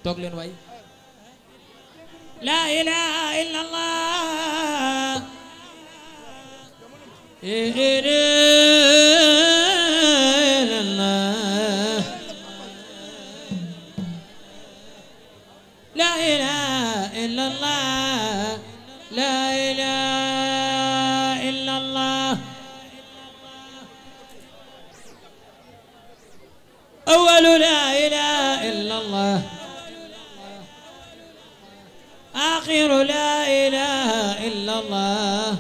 toog leen waay la ilaha illa allah لا إله إلا الله لا إله إلا الله أول لا إله إلا الله آخر لا إله إلا الله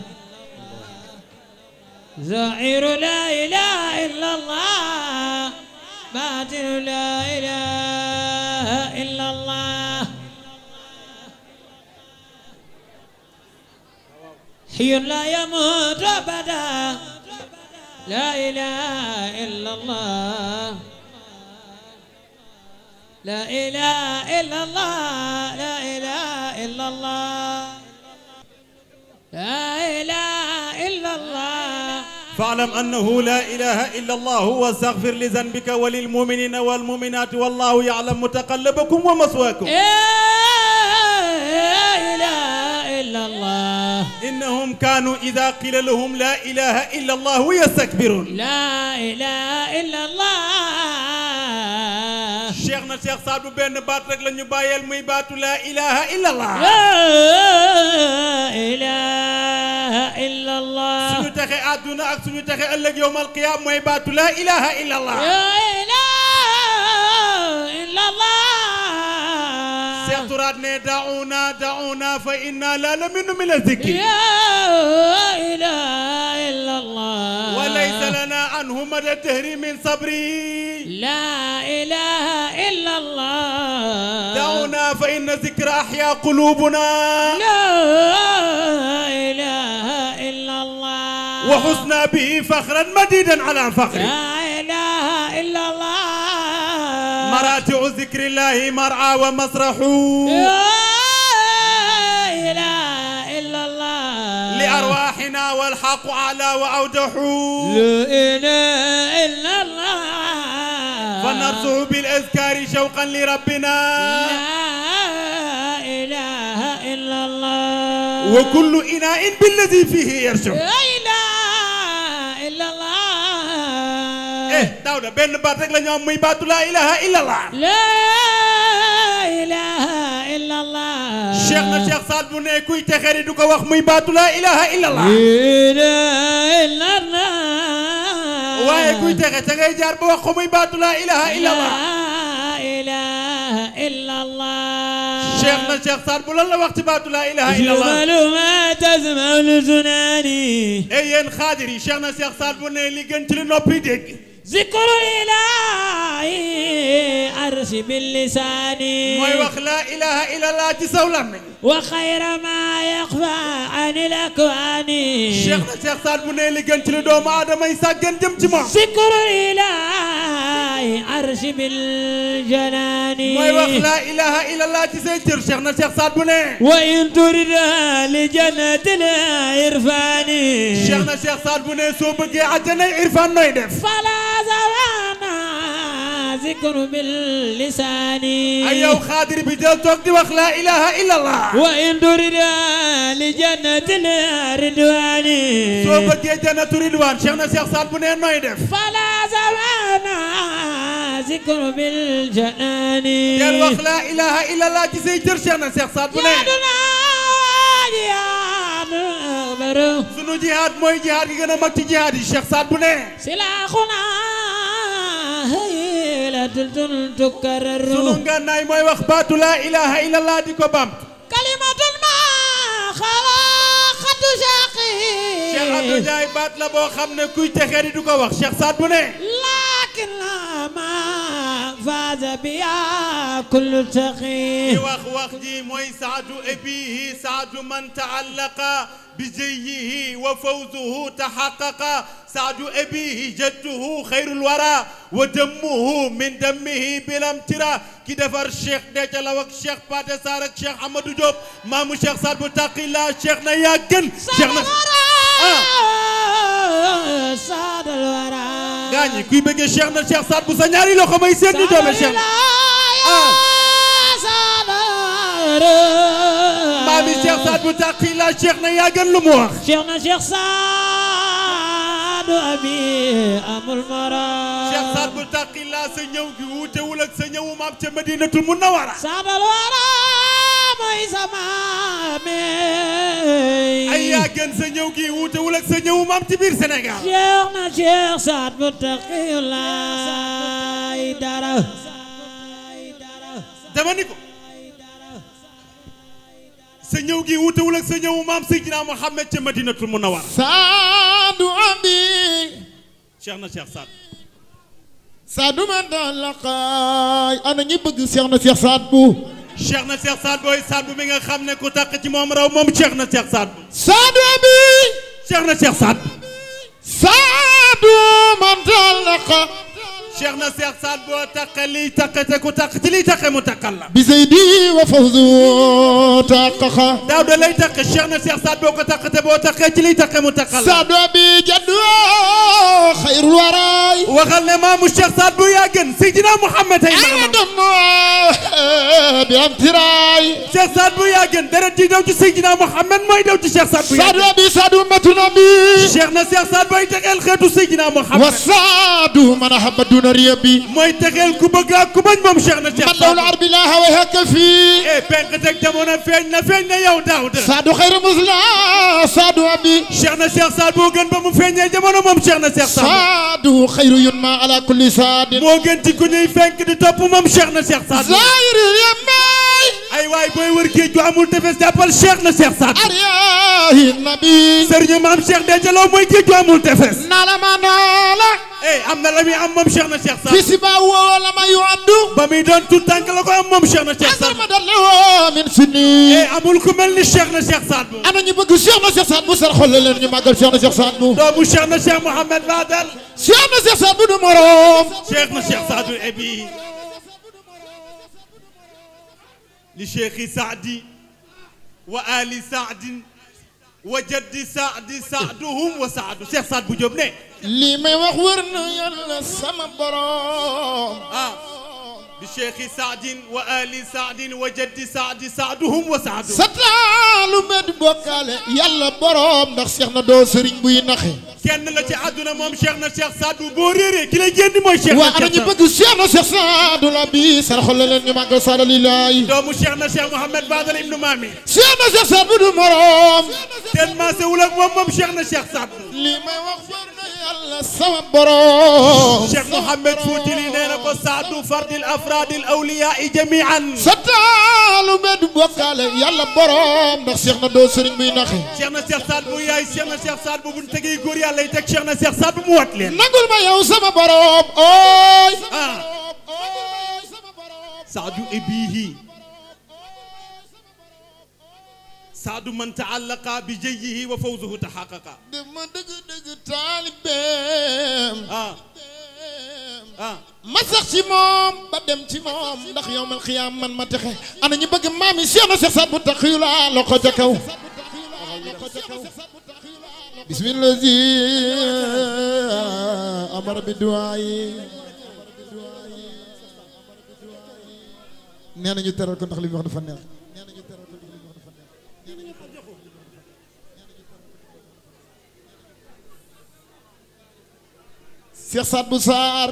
ظاهر لا إله إلا الله باطن لا إله إلا الله حي لا يموت أبدا لا إله إلا الله لا إله إلا الله لا إله إلا الله لا إله إلا الله فاعلم أنه لا إله إلا الله واستغفر لذنبك وللمؤمنين والمؤمنات والله يعلم متقلبكم ومثواكم لا إله إلا الله إنهم كانوا إذا قيل لهم لا إله إلا الله يستكبرون لا إله إلا الله شيخنا الشيخ سعد بن بات رك لا نيو بايال موي باتو لا إله إلا الله لا إله إلا الله سونو تخي أدونا ak suñu taxé ëlëk yowmal qiyam moy baatu la ilaha illa allah لا إله إلا الله Cheikh Tourade ne da'una fa inna la laminu min az-zikri لا إله إلا الله وليس لنا عنه مدى الدهر من صبري لا إله إلا الله دعونا فإن الذكر أحيا قلوبنا لا إله إلا الله وحسنا به فخرا مديدا على فخر لا إله إلا الله مراتع ذكر الله مرعى ومسرح لا إله إلا الله لأرواحنا والحق أعلى وأوضح لا إله إلا الله فنرجع بالأذكار شوقا لربنا لا إله إلا الله وكل إناء بالذي فيه يرشح لا إله إلا الله داودا بن بات رك لا ñom muy baatu la ilaha illa allah لا إله إلا الله Cheikhna Cheikh Saad bu ne kuy texeri du ko wax muy baatu la ilaha illa allah لا إله إلا الله waaye kuy texe ca ngay jaar ba wax ko muy baatu la ilaha illa allah لا إله إلا الله Cheikhna Cheikh Saad bu lan la wax ci baatu la ilaha illa allah جمل ما تسمع لسناني ey yéen xaadir yi Cheikhna Cheikh Saad bu ne li gën ci li noppi dégg ذكر الإله عرش باللسان mooy wax la ilaha illa allah ci saw làmmiñ وخير ما يخفى عن الأكوان Cheikhna Cheikh Saad bu ne li gën ci li doomu aadama yi sàggan jëm ci moom ذكر الإله عرش بالجنان mooy wax la ilaha illa allah ci say cër Cheikhna Cheikh Saad bu ne وإن ترد لجنة العرفان Cheikhna Cheikh Saad bu ne soo bëggee àjjana irfan nooy def فلا زوانا ذكر باللسان ay yow xaadir bi del toog di wax la ilaha illa allah وإن ترد لجنة الرضوان soo bëggee jannatu ridwaan Cheikhna Cheikh Saad bu ne nooy def فلا زوانا ذكر بالجنان del wax la ilaha illa allah ci say cër Cheikhna Cheikh Saad bu ne جهادنا جهاد أكبر sunu jihaad mooy jihaad gi gën a mag ci jihaad yi Cheikh Saad bu ne سلاحنا هيلة تكرر sunu ngànnaay mooy wax baatu la ilaha illa allah di ko bam كلمة ما خلقت شاقي Cheikh Abdou Ndiaye baat la boo xam ne kuy texee di du ko wax Cheikh Saad bu ne لكن ما فاز بها كل تقي di wax ji mooy saadu ebihi saadu man taallaqa بجيه وفوزه تحقق سعد أبيه جده خير الورى ودمه من دمه بلا امتراء كي دفر الشيخ دجلا وك الشيخ باتي سارك الشيخ حمد جوب مامو الشيخ سعد بتاقي الله الشيخنا ياقن شيخنا سعد الورى غاني كي بيجي الشيخنا الشيخ سعد بو سانياري لوخو ماي سين دي دوم الشيخ maami Cheikh Saad bu taqi la Cheikh na yaa gën lu mu wax Cheikh na Cheikh Saadu abi amul morom Cheikh Saad bu taqi la sa ñëw gi wuutewul ak sa ñëwu maam ca Madinatul Munawwara Saadal wara mooy sama ay yaa gën sa ñëw gi wuutewul ak sa ñëwu maam ci biir Sénégal Cheikh na Cheikh Saad bu taqi laay dara dama ni ko sa ñëw gi wutewul ak sa ñëwu maam Seydina Mohamed ca Madinatul Munawwara Saadu abi Cheikh na Cheikh Saad Saadu man dalaqaay ana ñi bëgg Cheikh na Cheikh Saad bu Cheikh na Cheikh Saad booy Saad bu mi nga xam ne ku taq ci moom raw moom Cheikh na Cheikh Saad bu Saadu abi Cheikh na Cheikh Saad Saadu man dalaqa Cheikh na Cheikh Saad boo taqe liy taqe te ku taq ci liy taqe mu taqal la bi zaydi wa fawzu taqaqa daaw da lay taqe Cheikh na Cheikh Saad boo ko taqe te boo taqee ci liy taqe mu taqal la Saadu abi jaddu xayrul waraay waxal ne maamu Cheikh Saad bu yaa gën Seydina Mohamed ay maamam bi am tiraay Cheikh Saad bu yaa gën deret di daw ci Seydina Mohamed mooy daw ci Cheikh Saad bu yaa Saadu gën abi Saadu matu nabi Cheikh na Cheikh Saad booy texeel xeetu Seydina Mohamed wa Saadu man ahabba duna riyabi mooy texeel ku bëgg ak ku bañ moom Cheikh na Cheikh man dawla arbi la hawa haka fii penk teg jamono feeñ na yow Daawuda Saadu xayra musla Saadu abi Cheikh na Cheikh Saad boo gën ba mu feeñee jamono moom Cheikh na Cheikh Saad Saadu xayru yunma ala kulli saadin moo gën ci ku ñuy fenk di topp moom Cheikh na Cheikh Saad zahiri yamay ay waay booy wër géej ju amul tefes jàppal Cheikh na Cheikh Saad ariyahi nabi sëriñ maam Cheikh Dejaloo mooy géej ju amul tefes nala ma nala am na la muy am moom Cheikh na Cheikh Saad fisi ba wala ma yuaddu ba muy doon tout tànk la ko am moom Cheikh na Cheikh Saad ma dallo min sunni amul ku mel ni Cheikh na Cheikh Saad bu ana ñu bëgg Cheikh na Cheikh Saad bu sar xol leen ñu màggal Cheikh na Cheikh Saad bu doomu Cheikh na Cheikh Mohamed Fadel Cheikh na Cheikh Saad bu du morom Cheikh na Cheikh Saadu ebi li Cheikhi Saadi wa ali Saadin wa jaddi Saadi Saaduhum wa Saadu Cheikh Saad bu Jóob ne lii may wax wër na yàlla sama borom bi Cheikhi Saadin wa ali Saadin wa jaddi Saadi Saaduhum wa Saadu sataalu med bokkaale yàlla borom ndax Cheikh na doo sëriñ buy naxe kenn la ci àdduna moom Cheikh na Cheikh Saad bu boo réeree ki lay génn mooy Cheikh na waa ana ñu bëgg Cheikh na Cheikh Saadu la bi sar xol leen ñu màggal sala lillahi doomu Cheikh na Cheikh Mohamed Fadel ibnu Mami Cheikh na Cheikh Saad bu du morom ten maase wul ak moom Cheikh na Cheikh Saad bu lii may wax wër na yàlla sama borom Cheikh Mohamed Fouti li nee na ko Saadu fardil afradil awliyaa jamian sataalu med bokkaale yàlla borom ndax Cheikh na doo sëriñ buy naxe Cheikh na Cheikh Saad bu yaay Cheikh na Cheikh Saad bu buñ tegee góor yàlla yi teg Cheikh na Cheikh Saad bu mu wat leen nangul ma yow sama borom ooy Saadu ebihi Saadu man taallaqa bi jayyihi wa fawzuhu tahaqqaqa dama dëgg taalibeem ma sax ci moom ba dem ci moom ndax yawmal xiyaam man ma texe ana ñu bëgg maami Cheikh na Cheikh Saad bu taxiyu la loxo ca kaw bismillah amara bi duwaay nee na ñu teral ko ndax li mu wax dafa neex Cheikh Saad bu Saar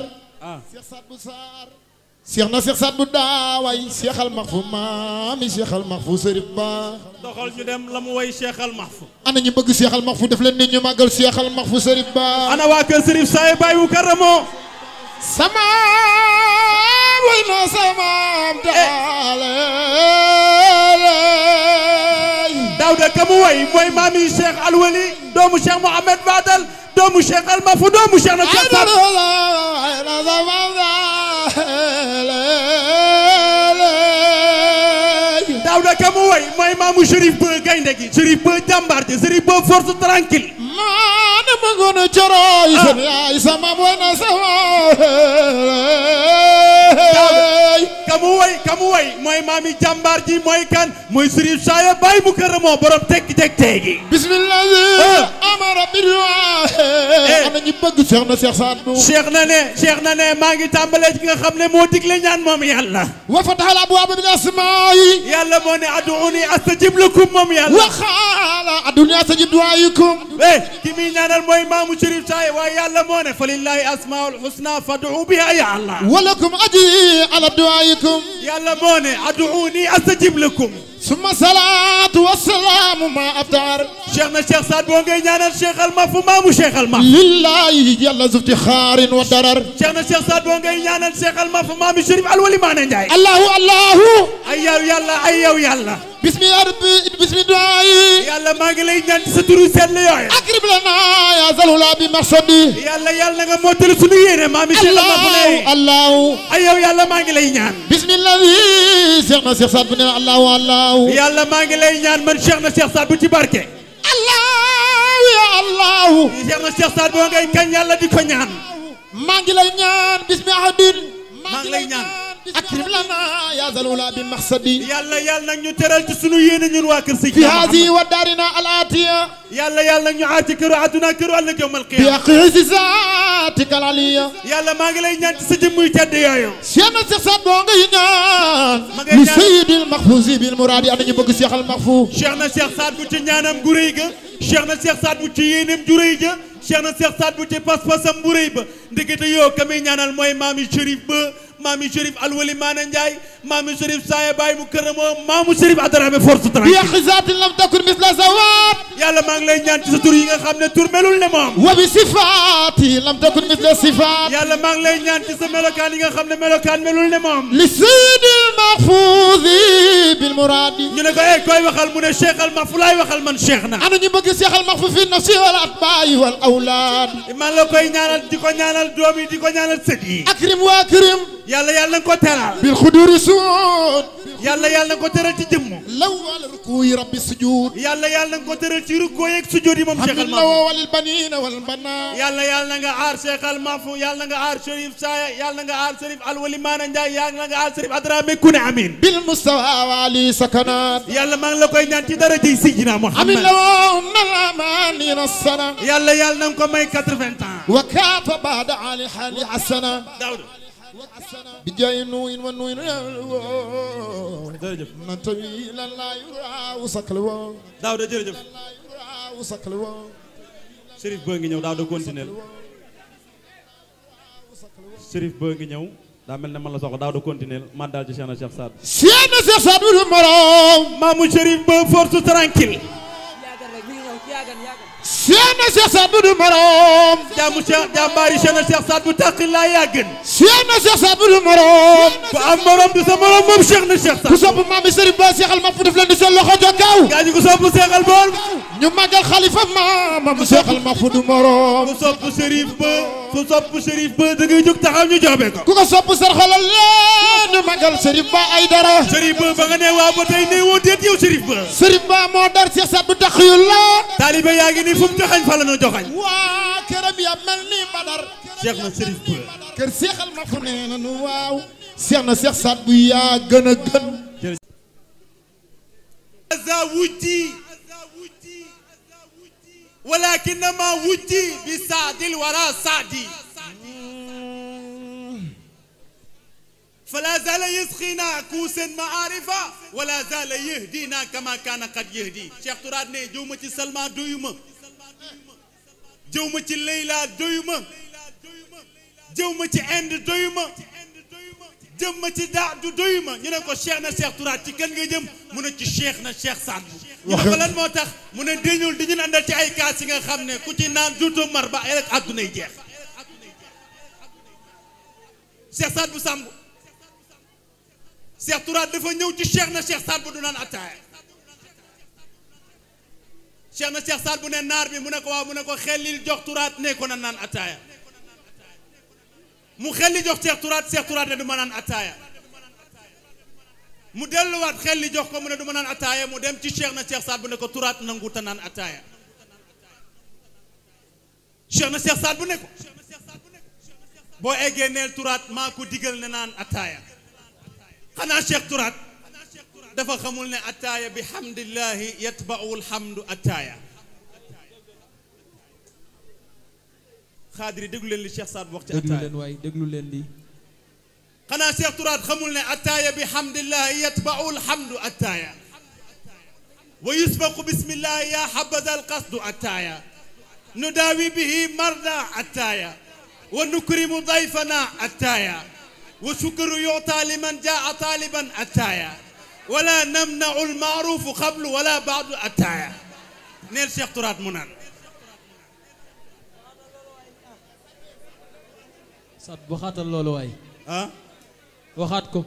Cheikh Saad bu Saar Cheikh na Cheikh Saad bu daaway Cheikh al Maxfu maami Cheikh al Maxfu sërif ba doxal ñu dem la mu way Cheikh al Maxfu ana ñu bëgg Cheikh al Maxfu def leen nit ñu màggal Cheikh al Maxfu sërif ba ana waa kër Sërif Saay Baay wu Karamo sama way na sama daale Daawda ka mu way mooy maami Cheikh Alwali doomu Cheikh Mohamed Fadel doomu Cheikh al Maxfu doomu Cheikh na Cheikh Saad Daawda ka mu way mooy maamu Chérif Ba gaynde gi Chérif Ba jàmbaar ji Chérif Ba force tranquille maana ma ngoon a coroy seen yaay sama way na sama ka mu way kamu way mooy maami jàmbaar ji mooy kan mooy Sërif Saaya Baay mu kërëmoo borom tekki teegi bismillah amara billah ana ñu bëgg Cheikh na Cheikh Saad Bou Cheikh na ne maa ngi tàmbalee ci nga xam ne moo digle ñaan moom yàlla wa fataha abwaaba bil asmaa'i yàlla moo ne ad'uuni astajib lakum moom yàlla wa qaala ad'uuni astajib du'aa'ikum ki muy ñaanal mooy maamu Sërif Saaya waaye yàlla moo ne fa lillahi asmaa'ul husnaa fad'uu bihaa ya Allah wa lakum ajri ala du'aa'ikum yàlla moo ne ad'uuni astajib lakum summa salaatu wa salaamu ma aftar Cheikh na Cheikh Saad Bou ngay ñaanal Cheikh al Mahfou maamu Cheikh al Mahfou lillahi jalla zufti xaarin wa darar Cheikh na Cheikh Saad Bou ngay ñaanal Cheikh al Mahfou maamu Chérif Alwali Maane Njaay allahu ay yow yàlla bismi rabbi bismi du'aayi yàlla maa ngi lay ñaan ci sa turu sell yooyu akrib lana ya zalula bi maqsadi yàlla nga mottali sunu yéene maami Cheikh al Mahfou allahu ay yow yàlla maa ngi lay ñaan bismillahi Cheikh na Cheikh Saad Bou ne allahu yàlla maa ngi lay ñaan man Cheikh na Cheikh Saad Bou ci barke allahu Cheikh na Cheikh Saad Bou ngay kañ yàlla di ko ñaan maa ngi lay ñaan bismi ahadin maa ngi lay ñaan akrim lana ya zalula bi maqsadi yàlla nag ñu teral ci sunu yéene ñun waa kër Sëñ fi haadi wa daarina al atiya yàlla nag ñu aar ci këru àdduna këru ëllëg yawmal bi qiyaama aqisi zaatika al aliya yàlla maa ngi lay ñaan ci sa jëmmuy tedd yooyu Cheikh na Cheikh Saad Bou ngay ñaan ma ngay li ñaan sayyidil mahfuzi bil muradi ana ñu bëgg Cheikh al Mahfou Cheikh na Cheikh Saad Bou ci ñaanam gu rëy ga Cheikh na Cheikh Saad Bou ci yéeneem ju rëy ja Cheikh na Cheikh Saad Bou ci pas-pasam bu rëy ba ndekete yoo ka muy ñaanal mooy maami Chérif ba maami Chérif Alwali Maane Njaay maami Chérif Saaya Baay mu kërëmoo maamu Chérif Adarame force bi tranquille aqisatin lam takun misla zawat yàlla maa ngi lay ñaan ci sa tur yi nga xam ne tur melul ne moom wa bi sifati lam takun misla sifat yàlla maa ngi lay ñaan ci sa melokaan yi nga xam ne melokaan melul ne moom li sayyidil mahfuzi bil muradi ñu ne ko koy waxal mu ne Cheikh al Mahfou laay waxal man Cheikh na ana ñu bëgg Cheikh al Mahfou fi nafsi wal atba'i wal awlad man la koy ñaanal di ko ñaanal doom yi di ko ñaanal sët yi akrim wa akrim yàlla na ko teral bil khuduri sud yàlla na ko teral ci jëmm law al ruku'i rabbi sujud yàlla na ko teral ci rukkoo yeeg sujjóot yi moom Cheikh al Mahfou hamdulillah wal banina wal bana yàlla na nga aar Cheikh al Mahfou yàlla na nga aar Chérif Saaya yàlla na nga aar Chérif Alwali Maane Njaay yàlla na nga aar Chérif Adrame ku ne amin bil mustawa wa ali sakanat yàlla maa ngi la koy ñaan ci daraja yi Sidina Muhammad amin law nalamani nasana yàlla na nga ko may 80 ans wa kafa ba'da ali hali hasana Daawda بجاي نوين ونوين jërëjëf ننتمي إلى الله يرى وسكلوا Daawda jërëjëf يرى وسكلوا Chérif boo ngi ñëw Daawda continuer Chérif boo ngi ñëw daa mel ne man la soxla Daawda continuer man daal ci Cheikh na Cheikh Saad سيدنا Cheikh Saad Bou مرام maamu Chérif ba force tranquille سيدنا Cheikh Saad Bou مرام jaamu Cheikh jàmbaari Cheikh na Cheikh Saad Bou taqi laa yaa gën سيدنا Cheikh Saad Bou مرام ku am morom du sa morom moom Cheikh na Cheikh Saad ku sopp maami Sëriñ Ba Cheikh al Mahfou def leen di seen loxo ca kaw gaa ñi ku sopp Cheikh al Bool ñu màggal xalifa maamam Cheikh al Mahfou du morom ku sopp Chérif ba da ngay jóg taxaw ñu joobe ko ku ko sopp sarxalal leen ñu màggal Sëriñ Ba ay dara Chérif ba nga ne waa ba tey ne woo déet yow Chérif ba Sëriñ Ba moo dar Cheikh Saad Bou taxiyullah taalibe yaa ngi nii fu mu joxañ fa la ñu joxañ waa këram ya mel ni Badar Cheikh na Chérif ba kër Cheikh al Mahfou nee na nu waaw Cheikh na Cheikh Saad Bou yaa gën a gën هذا ودي ولكنما ودي بسعد الورى سعدي فلا زال يسقينا كوسا معارفا ولا زال يهدينا كما كان قد يهدي شيخ تراد ne jëw ma ci Salma doyuma jëw ma ci Leyla doyuma jëw ma ci Inde doyuma jëm ma ci daadu doyuma ñu ne ko Cheikh na Cheikh Tourate ci kan nga jëm mu ne ci Cheikh na Cheikh Saad Bou ñu ne ko lan moo tax mu ne déñul di ñu àndal ci ay kaas yi nga xam ne ku ci naan duutoo mar ba ay rek àddunay jeex Cheikh Saad Bou Samb Cheikh Tourate dafa ñëw ci Cheikh na Cheikh Saad Bou du naan attaaya Cheikh na Cheikh Saad Bou ne naar bi mu ne ko waaw mu ne ko xellil jox Tourate ne ko na naan attaaya mu xelli jox Cheikh Tourate ne du ma naan attaaya mu delluwaat xelli jox ko mu ne du ma naan attaaya mu dem ci Cheikh na Cheikh Saad Bou ne ko Tourate nangu ta naan attaaya Cheikh na Cheikh Saad Bou ne ko boo eggee neel Tourate maa ko digal ne naan attaaya xanaa Cheikh Tourate dafa xamul ne attaaya bi hamdillahi yatba'ul hamdu attaaya xaadiri déglu leen li Cheikh Saad wax ci attaaya déglu leen waay déglu leen lii xanaa Cheikh Tourate xamul ne attaaya bi hamdillahi yatba'ul hamdu attaaya wa yusbaqu bismillahi ya habaza alqasdu attaaya نداوي به مرضى التايا ونكرم ضيفنا التايا وشكر يعطى لمن جاء طالبا التايا ولا نمنع المعروف قبل ولا بعد التايا نيل شيخ تورات منان صاد waxaatal loolu waay waxaat ko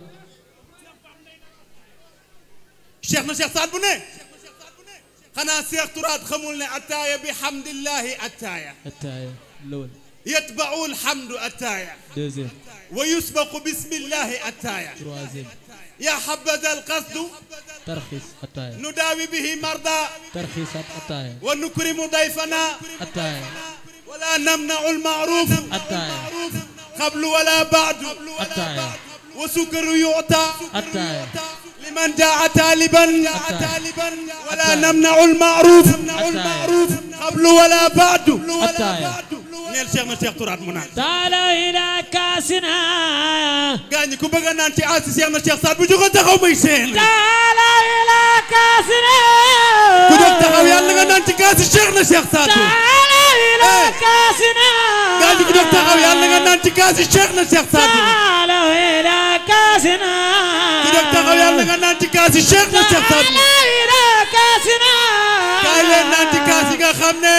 Cheikh na Cheikh Saad bu ne xanaa Cheikh Tourate xamul ne attaaya bi hamdillahi attaaya attaaya lool yatba'u alhamdu attaaya deuxième wa yusbaqu bismillahi attaaya troisième ya habaza alqasdu tarxis attaaya نداوي به مرضى tarxisaat attaaya ونكرم ضيفنا attaaya ولا نمنع المعروف attaaya قبل ولا بعد attaaya وسكر يعطى attaaya لمن جاء طالبا ولا نمنع المعروف قبل ولا بعد نيل شيخنا شيخ تورات منان تعالوا إلى كاسنا غاني كو بغا نان سي اسي شيخنا شيخ ساد بو جوغو تاخاو ماي سين تعالوا إلى كاسنا كو دوك تاخاو يالا nga نان سي كاسي شيخنا شيخ ساد تعالوا إلى كاسنا غاني كو دوك تاخاو يالا nga نان سي كاسي شيخنا شيخ ساد تعالوا إلى كاسنا كو دوك تاخاو يالا nga نان سي كاسي شيخنا شيخ ساد إلى كاسنا كاي لين نان سي كاسي nga xamne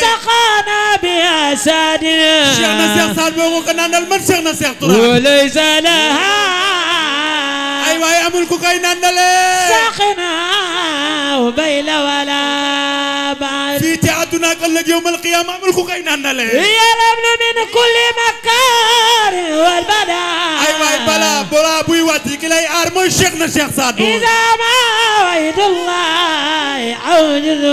تقانا بها سادنا شيخنا شيخ ساد بوكو كنانال من شيخنا شيخ تورات وليس لها اي واي امول كو كاي ناندالي ساقنا وبيل ولا بعد في تعدنا قال يوم القيامه امول كو كاي ناندالي هي الأمن من كل مكان والبلاء اي واي بلا بوي واتي كلاي ار موي شيخنا شيخ ساد إذا ما وعد الله عوجز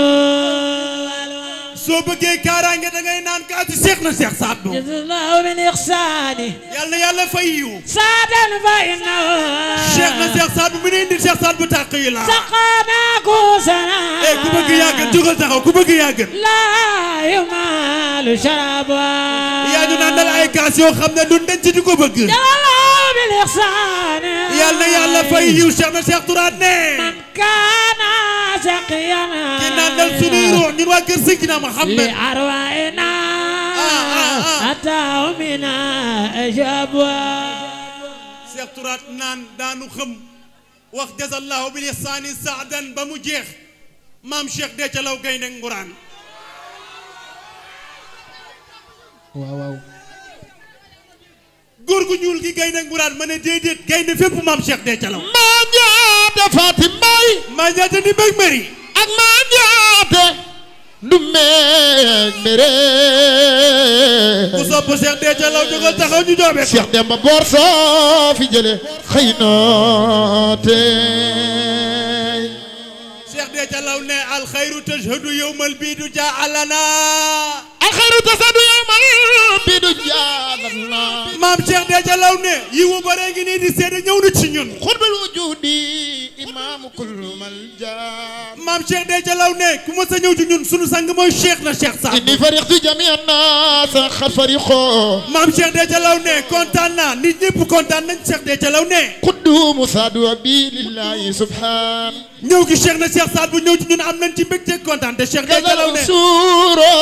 soo bëggee kaaraange da ngay naan kaati Cheikh na Cheikh Saad Bou جزا الله من إحسانه yal na yàlla fay yiw سادا فإنه Cheikh na Cheikh Saad Bou mi ne indi Cheikh Saad Bou tàq yi la سقانا كوسنا ku bëgg yaa gën jógal taxaw ku bëgg yaa gën لا يمال شرابها yaa ñu naan dal ay kaas yoo xam ne duñ denc di ko bëgg جزا الله بالإحسان yal na yàlla fay yiw Cheikh na Cheikh Tourate ne من كان سقينا ki naan dal suñuy ruux ñun waa kër Seydina Muhammad لأرواحنا أتاه من أجابها Cheikh Tourate naan daanu xam wax jazallahu bil ihsani saadan ba mu jeex maam Cheikh de ca law gaynde nguraan waaw góor gu ñuul gi gaynde nguraan ma ne déedéet gaynde fépp maam Cheikh de ca law maa ñaata Fatim Mbaye maa ñaata ni bëgg mari ak maa ñaata du meeg mere ku sopp Cheikh de ca law jógal taxaw ñu joobe ko Cheikh Demba Boor soo fi jële xëy na tey Cheikh de ca law ne alxayru tashhadu yawmal biidu jaalana alxayru tasadu yawmal biidu jaalana maam Cheikh de ca law ne yiwu bare ngi nii di seede ñëw na ci ñun xutbul wujudi imaamu kullu mal jaan maam Cheikh de ca law ne ku ma sa ñëw ci ñun sunu sang mooy Cheikh na Cheikh Saad inni farixtu jamia naas xat farixoo maam Cheikh de ca law ne kontaan naa nit ñëpp kontaan nañ Cheikh de ca law ne quddumu saadu abi lillahi subhaan ñëw gi Cheikh na Cheikh Saad bu ñëw ci ñun am nañ ci mbégte kontaan te Cheikh de ca law ne suuro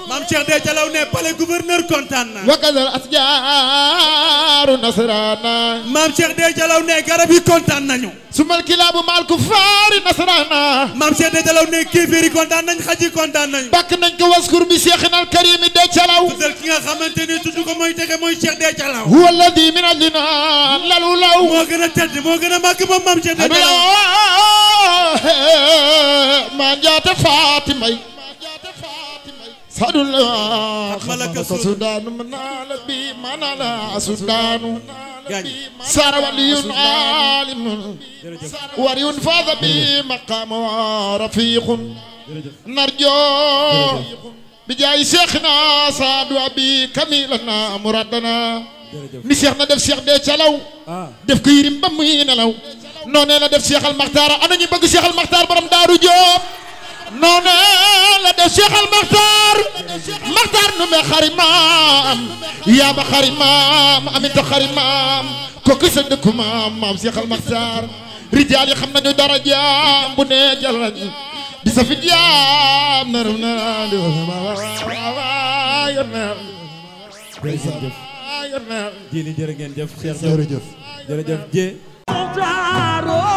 maam Cheikh de ca law ne palais gouverneur kontaan na wa kadal asjaaru nasrana maam Cheikh de ca law ne garab yi kontaan nañu sumal kilaabu maal kufaari nasrana maam Cheikh de ca law ne kéeféer yi kontaan nañ xaj yi kontaan nañu bakk nañ ko waskur bi cheikhina al karimi de calaw tuddal ki nga xamante ni tudd ko mooy tege mooy Cheikh de ca law huwa alladi min adlina lalu law moo gën a tedd moo gën a màgg moom maam Cheikh de ca law maa njaate Fatimay sadullah malaka sudanu manala bi manala sudanu sara waliyun alimun wariyun fadha bi maqam rafiqun narjo bi jaay Cheikhna Saadu Abi kamilana muradana ni Cheikh na def Cheikh dee calaw def ko yirim ba muy nelaw noonee la def Cheikh al Makhtar ana ñu bëgg Cheikh al Makhtar borom Daaru Jóob noonee la def Cheikh al Makhtar nu me xarimaam yaa ba xarimaam aminta xarimaam kooku sa dëkku maam Cheikh al Makhtar rijaal yi xam nañu dara jaam bu ne jalañ di sa fit jaam narum na jërëjëf jërëjëf jërëjëf jërëjëf